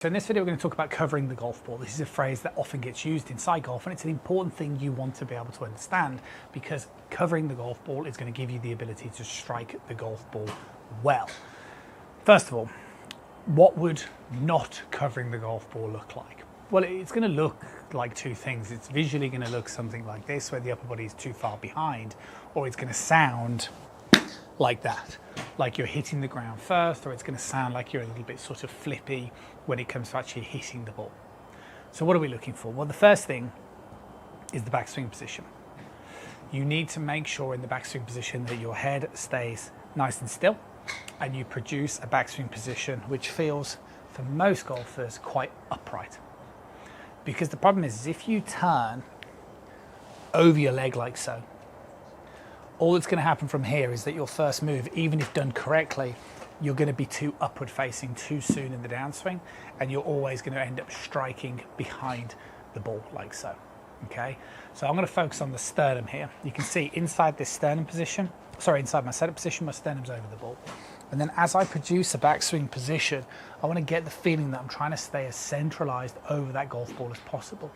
So in this video, we're going to talk about covering the golf ball. This is a phrase that often gets used inside golf, and it's an important thing you want to be able to understand, because covering the golf ball is going to give you the ability to strike the golf ball well. First of all, what would not covering the golf ball look like? Well, it's going to look like two things. It's visually going to look something like this, where the upper body is too far behind, or it's going to sound like that, like you're hitting the ground first, or it's going to sound like you're a little bit sort of flippy when it comes to actually hitting the ball. So what are we looking for? Well, the first thing is the backswing position. You need to make sure in the backswing position that your head stays nice and still, and you produce a backswing position which feels, for most golfers, quite upright. Because the problem is if you turn over your leg like so, all that's going to happen from here is that your first move, even if done correctly, you're going to be too upward facing too soon in the downswing, and you're always going to end up striking behind the ball like so. Okay, so I'm going to focus on the sternum here. You can see inside this sternum position, inside my setup position, my sternum's over the ball. And then as I produce a backswing position, I want to get the feeling that I'm trying to stay as centralized over that golf ball as possible.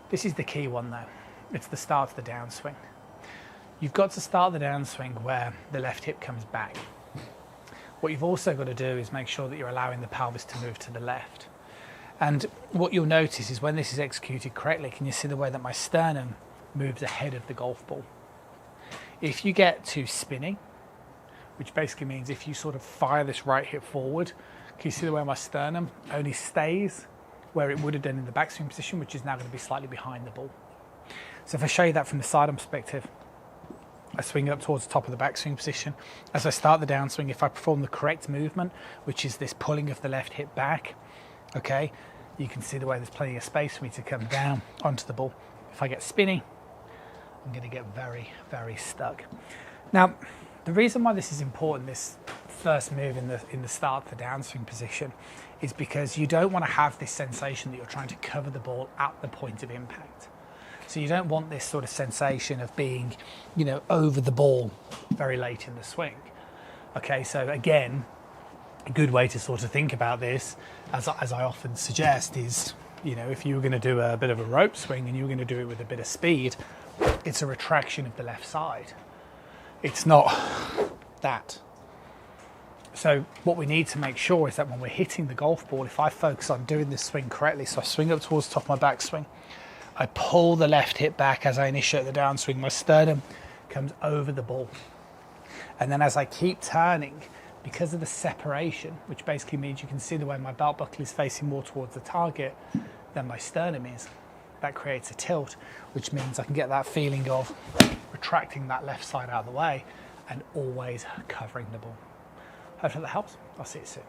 This is the key one though. It's the start of the downswing. You've got to start the downswing where the left hip comes back. What you've also got to do is make sure that you're allowing the pelvis to move to the left. And what you'll notice is when this is executed correctly, can you see the way that my sternum moves ahead of the golf ball? If you get too spinny, which basically means if you sort of fire this right hip forward, can you see the way my sternum only stays where it would have done in the backswing position, which is now going to be slightly behind the ball. So if I show you that from the sidearm perspective, I swing up towards the top of the backswing position. As I start the downswing, if I perform the correct movement, which is this pulling of the left hip back, okay, you can see the way there's plenty of space for me to come down onto the ball. If I get spinny, I'm going to get very, very stuck. Now, the reason why this is important, this first move in the start of the downswing position, is because you don't want to have this sensation that you're trying to cover the ball at the point of impact. So you don't want this sort of sensation of being, over the ball very late in the swing. Okay, so again, a good way to sort of think about this, as I often suggest, is, if you were going to do a bit of a rope swing and you were going to do it with a bit of speed, it's a retraction of the left side. It's not that. So what we need to make sure is that when we're hitting the golf ball, if I focus on doing this swing correctly, so I swing up towards the top of my backswing, I pull the left hip back as I initiate the downswing, my sternum comes over the ball. And then as I keep turning, because of the separation, which basically means you can see the way my belt buckle is facing more towards the target than my sternum is, that creates a tilt, which means I can get that feeling of retracting that left side out of the way and always covering the ball. Hopefully that helps. I'll see you soon.